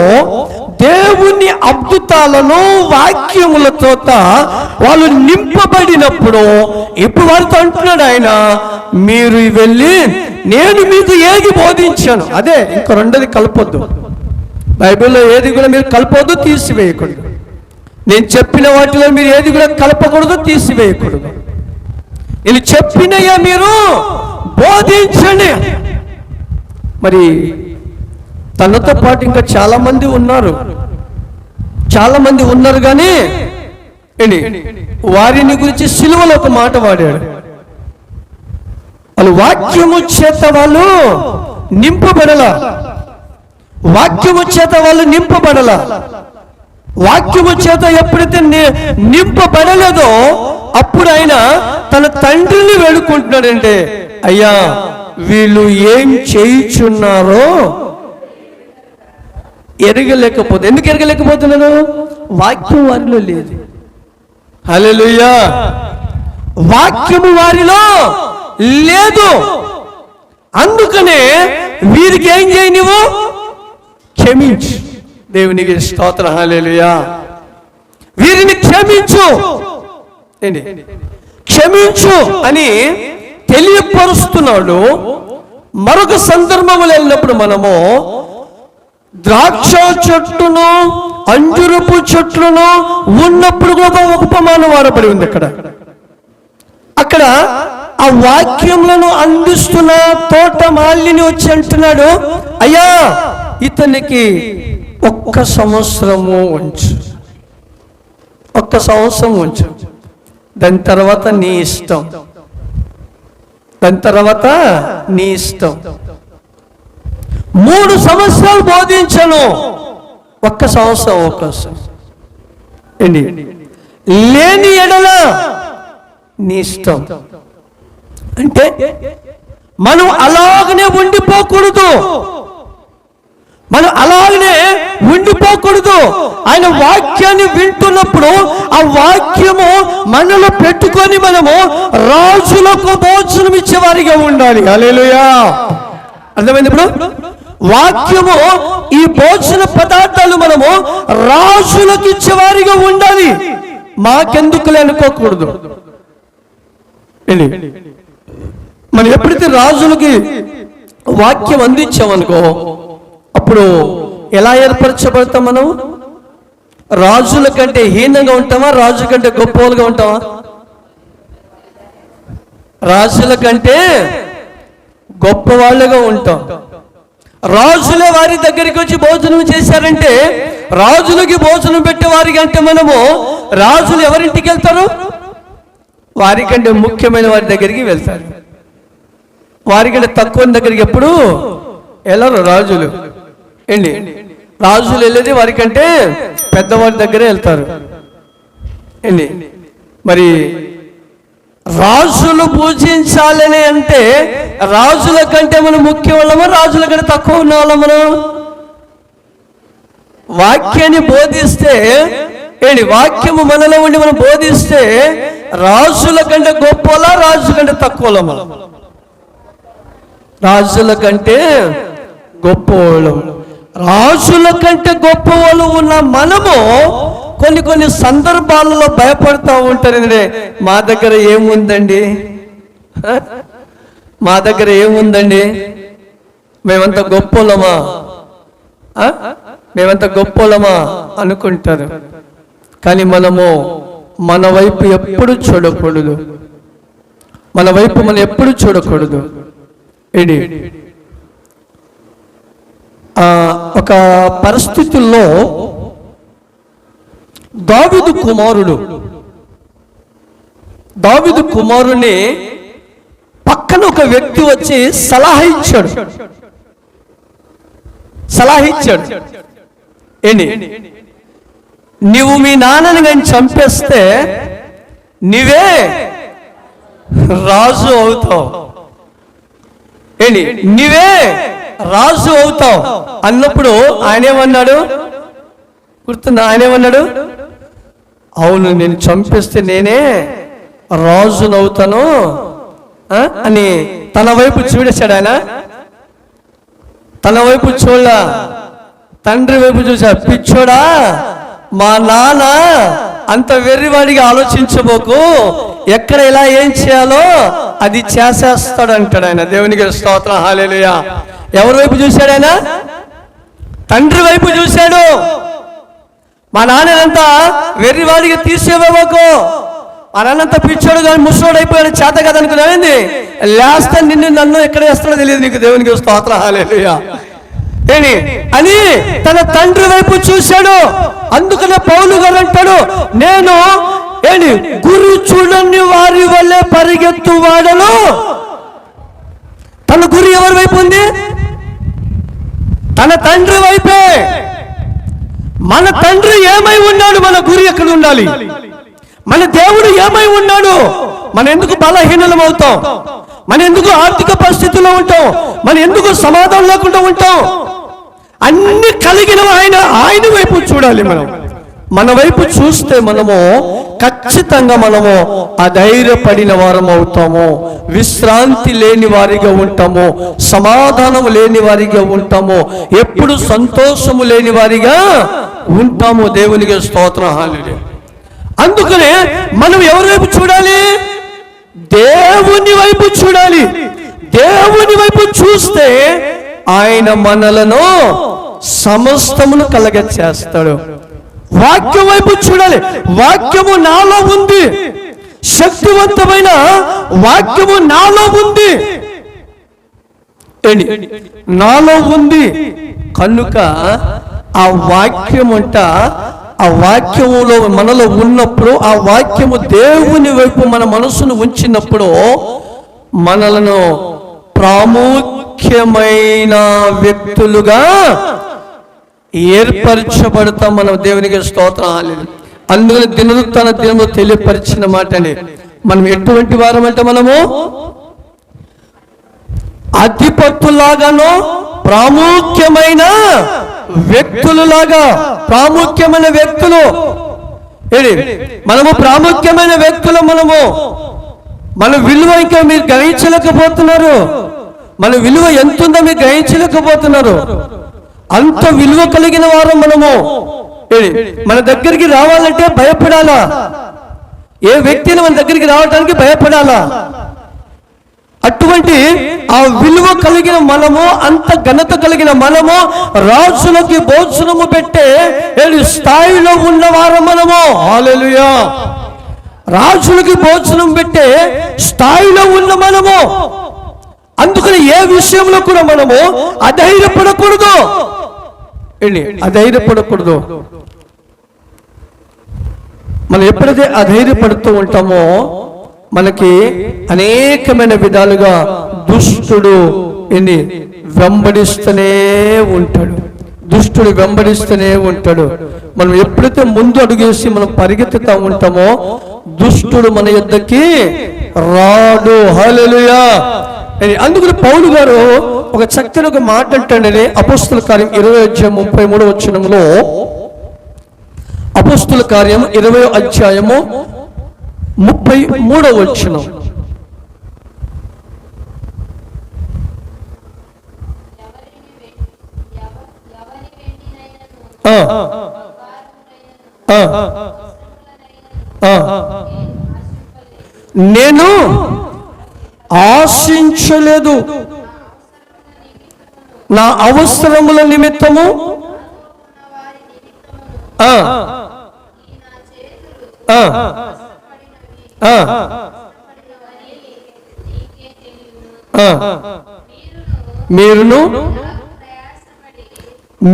దేవుని అద్భుతాలను వాక్యములతో వాళ్ళు నింపబడినప్పుడు ఇప్పుడు వారితో అంటున్నాడు ఆయన, మీరు వెళ్ళి నేను మీకు ఏది బోధించాను అదే. ఇంకో రెండోది కలపొద్దు, బైబిల్లో ఏది కూడా మీరు కలపొద్దు, తీసివేయకూడదు. నేను చెప్పిన వాటిలో మీరు ఏది కూడా కలపకూడదు, తీసివేయకూడదు. నేను చెప్పినయా మీరు బోధించండి. మరి తనతో పాటు ఇంకా చాలా మంది ఉన్నారు కానీ వారిని గురించి సిలువలో ఒక మాట వాడాడు. వాళ్ళు వాక్యము చేత వాళ్ళు నింపబడల, వాక్యము చేత వాళ్ళు నింపబడల. వాక్యము చేత ఎప్పుడైతే నింపబడలేదో అప్పుడు ఆయన తన తండ్రిని వేడుకుంటున్నాడంటే, అయ్యా వీళ్ళు ఏం చేయుచున్నారో ఎరగలేకపోతే. ఎందుకు ఎరగలేకపోతున్నాను? వాక్యం వారిలో లేదు. హల్లెలూయా. వాక్యము వారిలో లేదు. అందుకనే వీరికి ఏం చేయి, నువ్వు క్షమించు. దేవునికి స్తోత్రం, హల్లెలూయా. వీరిని క్షమించు, క్షమించు అని తెలియపరుస్తున్నాడు. మరొక సందర్భంలో వెళ్ళినప్పుడు మనము ద్రాక్ష చెట్టును అంజురపు చెట్లను ఉన్నప్పుడు కూడా ఒక ఉపమానం వాడబడి ఉంది. అక్కడ ఆ వాక్యములను అందిస్తున్న తోట మాలిని వచ్చి అంటున్నాడు, అయ్యా ఇతనికి 1 సంవత్సరము ఉంచు, 1 సంవత్సరం ఉంచు, దాని తర్వాత నీ ఇష్టం, దాని తర్వాత నీ ఇష్టం. 3 సంవత్సరాలు బోధించను, 1 సంవత్సరం అవకాశం లేని ఎడల నీ ఇష్టం. అంటే మనం అలాగనే ఉండిపోకూడదు, మనం అలాగనే ఉండిపోకూడదు. ఆయన వాక్యాన్ని వింటున్నప్పుడు ఆ వాక్యము మనలో పెట్టుకొని మనము రాజులకు భోజనం ఇచ్చేవారిగా ఉండాలి. హల్లెలూయా. అర్థమైంది? ఇప్పుడు వాక్యము, ఈ భోజన పదార్థాలు మనము రాజులకు ఇచ్చేవారిగా ఉండాలి. మాకెందుకులే అనుకోకూడదు. మనం ఎప్పుడైతే రాజులకి వాక్యం అందించామనుకో అప్పుడు ఎలా ఏర్పరచబడతాం? మనం రాజుల కంటే హీనంగా ఉంటామా, రాజు కంటే గొప్పగా ఉంటామా? రాజుల కంటే గొప్ప వాళ్ళుగా ఉంటాం. రాజులే వారి దగ్గరికి వచ్చి భోజనం చేశారంటే, రాజులకి భోజనం పెట్టే వారికి అంటే మనము రాజులు ఎవరింటికి వెళ్తారు? వారికంటే ముఖ్యమైన వారి దగ్గరికి వెళ్తారు. వారికంటే తక్కువ దగ్గరికి ఎప్పుడు వెళ్ళరు రాజులు. రాజులు వెళ్ళేది వారికంటే పెద్దవారి దగ్గరే వెళ్తారు. మరి రాజులు పూజించాలని అంటే రాజుల కంటే మనం ముఖ్యం వాళ్ళమా, రాజుల కంటే తక్కువ ఉన్న వాళ్ళం? మనం వాక్యాన్ని బోధిస్తే వాక్యము మనలో ఉండి మనం బోధిస్తే రాజుల కంటే గొప్పలా, రాజు కంటే తక్కువలమా? రాజుల కంటే గొప్పవాళ్ళం. రాజుల కంటే గొప్పవాళ్ళు ఉన్న మనము కొన్ని సందర్భాలలో భయపడతా ఉంటారండి. మా దగ్గర ఏముందండి, మా దగ్గర ఏముందండి, మేమంత గొప్పలమా, మేమంత గొప్పలమా అనుకుంటారు. కానీ మనము మన వైపు ఎప్పుడు చూడకూడదు, మన వైపు మనం ఎప్పుడు చూడకూడదు. ఇది ఒక పరిస్థితుల్లో దావీదు కుమారుని పక్కన ఒక వ్యక్తి వచ్చి సలహా ఇచ్చాడు. ఏంటి, నీవు మీ నాన్నని కానీ చంపేస్తే నీవే రాజు అవుతావు, ఏంటి నీవే రాజు అవుతావు అన్నప్పుడు ఆయన ఏమన్నాడు గుర్తుందా? ఆయన ఏమన్నాడు? అవును, నేను చంపేస్తే నేనే రాజునవుతాను అని తన వైపు చూడేశాడు. ఆయన తన వైపు చూడలా, తండ్రి వైపు చూశాడు. పిచ్చోడా, మా నాన్న అంత వెర్రివాడిగా ఆలోచించబోకు, ఎక్కడ ఎలా ఏం చేయాలో అది చేసేస్తాడు అంటాడు ఆయన. దేవునికి స్తోత్రం, హల్లెలూయా. ఎవరి వైపు చూశాడు ఆయన? తండ్రి వైపు చూశాడు. మా నాన్నంతా వెర్రివాడిగా తీసేవోకు, మా నాన్నంతా పిచ్చోడు కానీ ముసోడు అయిపోయాడు, చేత కదా అనుకున్నావేంది, లేస్తా నన్ను ఎక్కడ వేస్తాడో తెలియదు నీకు. దేవునికి స్తోత్రం, హల్లెలూయా అని తన తండ్రి వైపు చూశాడు. అందుకనే పౌలు గారు అంటాడు, నేను గురు చూడని వారి వల్లే పరిగెత్తు వాడను. తన గురి ఎవరి వైపు ఉంది? తన తండ్రి వైపే. మన తండ్రి ఏమై ఉన్నాడు, మన గురి ఎక్కడ ఉండాలి? మన దేవుడు ఏమై ఉన్నాడు? మనం ఎందుకు బలహీనలం అవుతాం? మనం ఎందుకు ఆర్థిక పరిస్థితుల్లో ఉంటాం? మనం ఎందుకు సమాధానం లేకుండా ఉంటాం? అన్ని కలిగిన ఆయన వైపు చూడాలి. మన వైపు చూస్తే మనము ఖచ్చితంగా మనము అధైర్యపడిన వారం అవుతాము, విశ్రాంతి లేని వారిగా ఉంటాము, సమాధానం లేని వారిగా ఉంటాము, ఎప్పుడు సంతోషము లేని వారిగా ఉంటాము. దేవునికి స్తోత్రం, హల్లెలూయా. అందుకనే మనం ఎవరి వైపు చూడాలి? దేవుని వైపు చూడాలి. దేవుని వైపు చూస్తే ఆయన మనలను సమస్తమును కలగచేస్తాడు. వాక్యం వైపు చూడాలి. వాక్యము నాలో ఉంది, శక్తివంతమైన వాక్యము నాలో ఉంది, నాలో ఉంది కనుక ఆ వాక్యం అంట, ఆ వాక్యములో మనలో ఉన్నప్పుడు, ఆ వాక్యము దేవుని వైపు మన మనసును ఉంచినప్పుడు మనలను ప్రాముఖ్యమైన వ్యక్తులుగా ఏర్పరచబడతాం మనం. దేవునికి స్తోత్రం. అందుకని దినవృత్తాంత దినము తెలియపరిచిన మాట అండి, మనం ఎటువంటి వారం అంటే మనము అధిపతులాగానో ప్రాముఖ్యమైన వ్యక్తులులాగా. ప్రాముఖ్యమైన వ్యక్తులు మనము, ప్రాముఖ్యమైన వ్యక్తులు మనము. మన విలువ ఇంకా మీరు గ్రహించలేకపోతున్నారు. మన విలువ ఎంత ఉందో మీరు గ్రహించలేకపోతున్నారు. అంత విలువ కలిగిన వారు మనము. మన దగ్గరికి రావాలంటే భయపడాలా? ఏ వ్యక్తిని మన దగ్గరికి రావడానికి భయపడాలా? అటువంటి ఆ విలువ కలిగిన మనము, అంత ఘనత కలిగిన మనము, రాజులకి భోజనము పెట్టే స్థాయిలో ఉన్నవారు మనము. హల్లెలూయా. రాజులకి భోజనం పెట్టే స్థాయిలో ఉన్న మనము. అందుకని ఏ విషయంలో కూడా మనము అధైర్యపడకూడదు, అధైర్యపడకూడదు. మనం ఎప్పుడైతే అధైర్యపడుతూ ఉంటామో మనకి అనేకమైన విధాలుగా దుష్టుడు వెంబడిస్తూనే ఉంటాడు. దుష్టుడు వెంబడిస్తూనే ఉంటాడు. మనం ఎప్పుడైతే ముందు అడుగేసి మనం పరిగెత్తుతూ ఉంటామో దుష్టుడు మన యొద్దకి రాడు. హల్లెలూయా. అందుకని పౌలు గారు ఒక చక్కని ఒక మాట అంటాడని అపోస్తల కార్యం 20:33 వచనంలో, అపోస్తుల కార్యము 20వ అధ్యాయము 33వ వచనం. నేను ఆశించలేదు, నా అవసరముల నిమిత్తము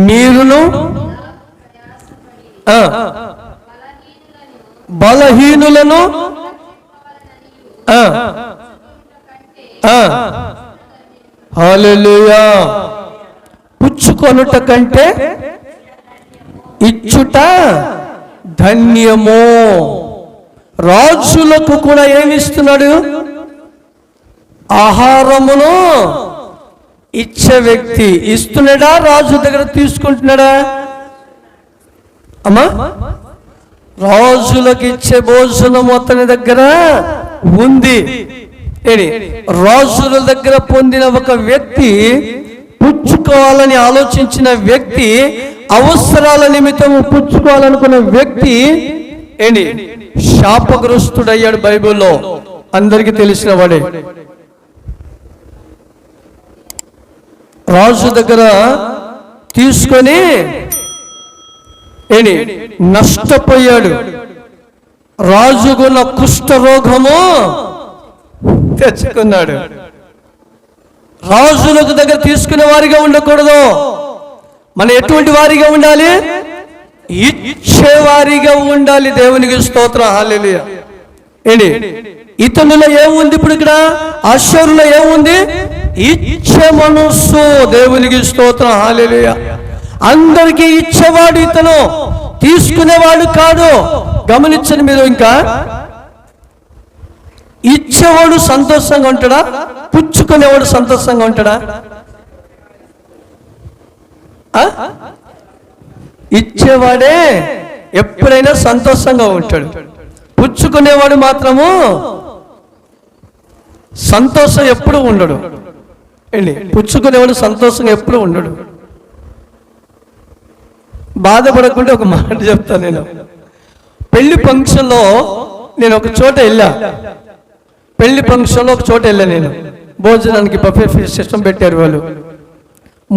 మీరును బలహీనులను హల్లెలూయా పుచ్చుకొనుట కంటే ఇచ్చుట ధన్యము. రాజులకు కూడా ఏమిస్తున్నాడు? ఆహారమును ఇచ్చే వ్యక్తి ఇస్తున్నాడా, రాజు దగ్గర తీసుకుంటున్నాడా? అమ్మా, రాజులకు ఇచ్చే భోజనం అతని దగ్గర ఉంది. రాజుల దగ్గర పొందిన ఒక వ్యక్తి, పుచ్చుకోవాలని ఆలోచించిన వ్యక్తి, అవసరాల నిమిత్తము పుచ్చుకోవాలనుకున్న వ్యక్తి శాపగ్రస్తుడయ్యాడు. బైబిల్లో అందరికీ తెలిసిన వాడే. రాజు దగ్గర తీసుకొని నష్టపోయాడు. రాజుకున్న కుష్ఠరోగము తెచ్చుకున్నాడు. రాజులకు దగ్గర తీసుకునే వారిగా ఉండకూడదు. మనం ఎటువంటి వారిగా ఉండాలి? ఇచ్చేవారిగా ఉండాలి. దేవునికి స్తోత్రం, హల్లెలూయా. ఇతనులో ఏముంది? ఇప్పుడు ఇక్కడ ఆశ్చర్యంలో ఏముంది? ఇచ్చే మనస్సు. దేవునికి స్తోత్రం, హల్లెలూయా. అందరికీ ఇచ్చేవాడు ఇతను, తీసుకునేవాడు కాదు. గమనించండి మీరు. ఇంకా ఇచ్చేవాడు సంతోషంగా ఉంటాడా? పుచ్చుకునేవాడు సంతోషంగా ఉంటాడా? ఇచ్చేవాడే ఎప్పుడైనా సంతోషంగా ఉంటాడు. పుచ్చుకునేవాడు మాత్రము సంతోషం ఎప్పుడు ఉండడు. పుచ్చుకునేవాడు సంతోషంగా ఎప్పుడు ఉండడు. బాధపడకుంటే ఒక మాట చెప్తాను. నేను పెళ్లి ఫంక్షన్లో నేను ఒక చోట వెళ్ళా. పెళ్లి ఫంక్షన్లో ఒక చోట వెళ్ళా నేను. భోజనానికి బఫే సిస్టమ్ పెట్టారు వాళ్ళు.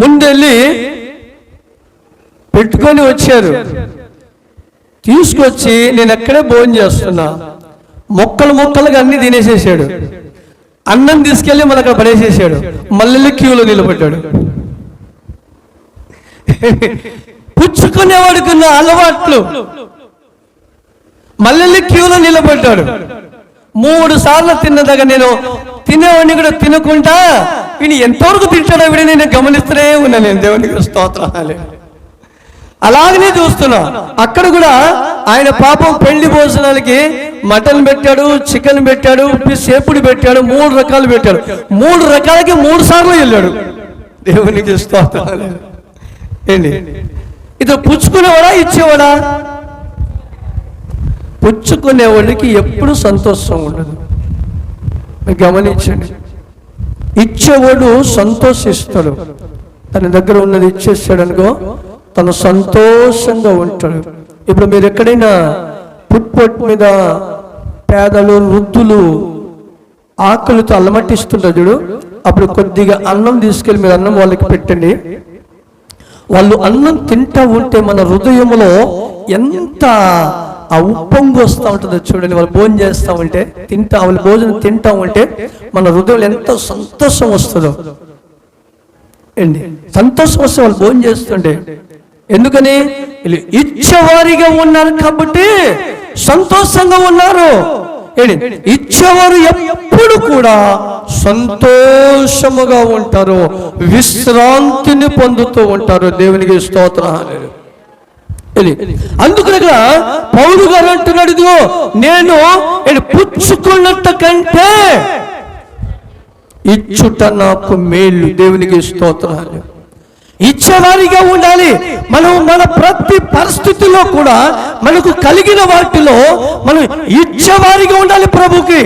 ముందెళ్ళి పెట్టుకొని వచ్చారు. తీసుకొచ్చి నేను ఎక్కడే భోజనం చేస్తున్నా, మొక్కలుగా అన్ని తినేసేసాడు. అన్నం తీసుకెళ్ళి మళ్ళీ అక్కడ పడేసేసాడు. మళ్ళీ క్యూలో నిలబడ్డాడు. పుచ్చుకునేవాడికి ఉన్న అలవాట్లు. మళ్ళీ క్యూలో నిలబడ్డాడు. 3 సార్లు తిన్నదాకా నేను తినేవాడిని కూడా తినకుండా వీడిని ఎంతవరకు తింటాడో వీడి నేను గమనిస్తూనే ఉన్నా. నేను దేవునికి స్తోత్రాలు. అలాగనే చూస్తున్నా. అక్కడ కూడా ఆయన పాపం పెళ్లి భోజనాలకి మటన్ పెట్టాడు, చికెన్ పెట్టాడు, సేపుడు పెట్టాడు, 3 రకాలు పెట్టాడు. 3 రకాలకి 3 సార్లు వెళ్ళాడు. దేవునికి స్తోత్రాలు. ఇది పుచ్చుకునేవాడా, ఇచ్చేవాడా? పుచ్చుకునేవాడికి ఎప్పుడు సంతోషం ఉండదు. గమనించండి. ఇచ్చేవాడు సంతోషిస్తాడు. తన దగ్గర ఉన్నది ఇచ్చేసాడు అనుకో, తను సంతోషంగా ఉంటాడు. ఇప్పుడు మీరు ఎక్కడైనా పుట్పొట్ మీద పేదలు, వృద్ధులు ఆకలితో అల్లమట్టిస్తుంటారు చూడు, అప్పుడు కొద్దిగా అన్నం తీసుకెళ్ళి మీరు అన్నం వాళ్ళకి పెట్టండి. వాళ్ళు అన్నం తింటా ఉంటే మన హృదయంలో ఎంత ఆ ఉప్పొంగు వస్తూ ఉంటుందో చూడండి. వాళ్ళు భోజనం చేస్తూ ఉంటే, వాళ్ళు భోజనం తింటా ఉంటే మన హృదయంలో ఎంత సంతోషం వస్తుందో. సంతోషం వస్తే వాళ్ళు భోజనం చేస్తుండే. ఎందుకని? వీళ్ళు ఇచ్చేవారిగా ఉన్నారు కాబట్టి సంతోషంగా ఉన్నారు. ఇచ్చేవారు ఎప్పుడు కూడా సంతోషముగా ఉంటారు, విశ్రాంతిని పొందుతూ ఉంటారు. దేవునికి స్తోత్రాలు. అందుకని పౌలు గారు అంటున్నాడు, ఇదిగో నేను పుచ్చుకున్నట్టు కంటే ఇచ్చుట నాకు మేలు. దేవునికి స్తోత్రాలు. ఇచ్చేవారిగా ఉండాలి. మనం మన ప్రతి పరిస్థితిలో కూడా మనకు కలిగిన వాటిలో మనం ఇచ్చేవారిగా ఉండాలి ప్రభుకి.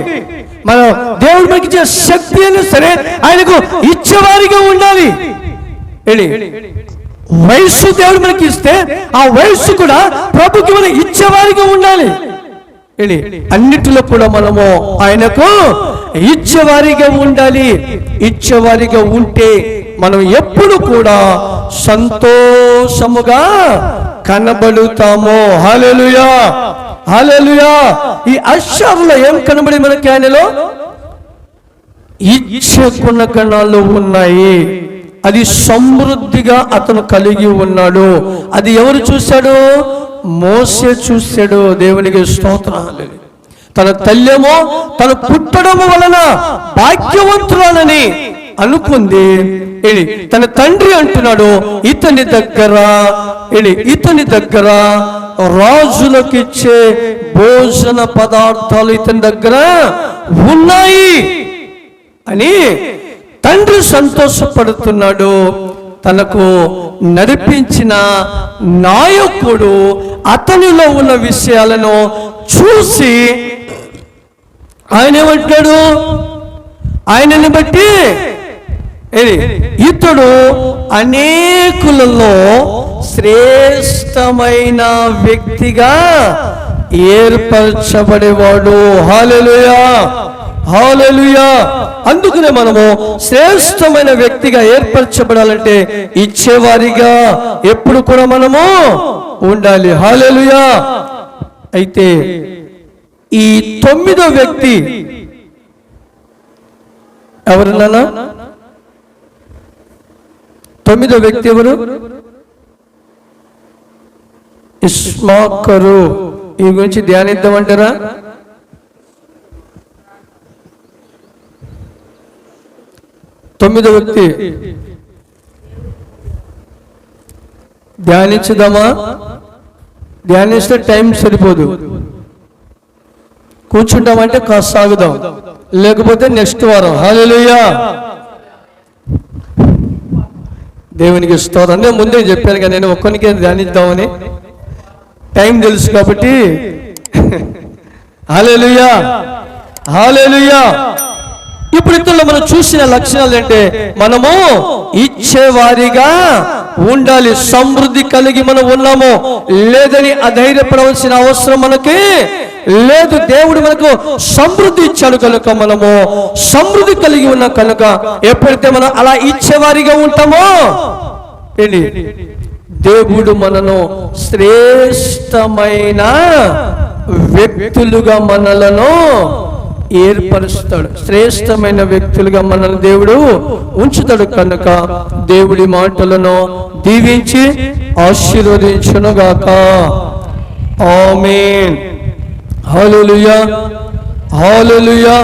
మనం దేవుడు మనకి ఇచ్చే శక్తి అయినా సరే ఆయనకు ఇచ్చేవారిగా ఉండాలి. వయస్సు దేవుడు మనకి ఇస్తే ఆ వయస్సు కూడా ప్రభుకి మనం ఇచ్చేవారిగా ఉండాలి. అన్నిటిలో కూడా మనము ఆయనకు ఇచ్చేవారిగా ఉండాలి. ఇచ్చేవారిగా ఉంటే మనం ఎప్పుడు కూడా సంతోషముగా కనబడుతాము. హల్లెలూయా, హల్లెలూయా. ఈ అష్షారులో ఏం కనబడి మనకి ఆయనలో ఇచ్చే గుణగణాలు ఉన్నాయి. అది సమృద్ధిగా అతను కలిగి ఉన్నాడు. అది ఎవరు చూశాడు? మోసే చూశాడు. దేవునికి స్తోత్రాలు. తన తల్లేమో తన పుట్టడము వలన భాగ్యవంతురాలని అనుకుంది. తన తండ్రి అంటున్నాడు ఇతని దగ్గర రాజులకు ఇచ్చే భోజన పదార్థాలు ఇతని దగ్గర ఉన్నాయి అని తండ్రి సంతోషపడుతున్నాడు. తనకు నడిపించిన నాయకుడు అతనిలో ఉన్న విషయాలను చూసి ఆయన ఏమంటాడు? ఆయనని బట్టి ఇతడు అనేకులలో శ్రేష్టమైన వ్యక్తిగా ఏర్పరచబడేవాడు. హల్లెలూయా, హల్లెలూయా. అందుకనే మనము శ్రేష్టమైన వ్యక్తిగా ఏర్పరచబడాలంటే ఇచ్చేవారిగా ఎప్పుడు కూడా మనము ఉండాలి. హల్లెలూయా. అయితే ఈ 9వ వ్యక్తి ఎవరున్నానా? 9వ వ్యక్తి ఎవరు? ఇష్మాకరు. ఈ గురించి ధ్యానిద్దామంటారా? తొమ్మిదో వ్యక్తి ధ్యానించుదామా? ధ్యానిస్తే టైం సరిపోదు. కూర్చుంటామంటే కాస్త సాగుదాం, లేకపోతే నెక్స్ట్ వారం. హల్లెలూయా, దేవునికి స్తోత్రం. అంటే ముందే చెప్పాను కదా నేను ఒక్కరికే ధ్యానిద్దామని, టైం తెలుసు కాబట్టి. హల్లెలూయా, హల్లెలూయా. ఇప్పుడు ఇందులో మనం చూసిన లక్షణాలు అంటే మనము ఇచ్చేవారిగా ఉండాలి. సమృద్ధి కలిగి మనం ఉన్నాము లేదని అధైర్యపడవలసిన అవసరం మనకి లేదు. దేవుడు మనకు సమృద్ధి ఇచ్చాడు కనుక మనము సమృద్ధి కలిగి ఉన్నాం కనుక ఎప్పుడైతే మనం అలా ఇచ్చేవారిగా ఉంటామో దేవుడు మనను శ్రేష్టమైన వ్యక్తులుగా మనలను ఏర్పరుస్తాడు. శ్రేష్టమైన వ్యక్తులుగా మనల్ని దేవుడు ఉంచుతాడు కనుక దేవుడి మాటలను దీవించి ఆశీర్వదించునుగాక. ఆమేన్. హల్లెలూయా, హల్లెలూయా.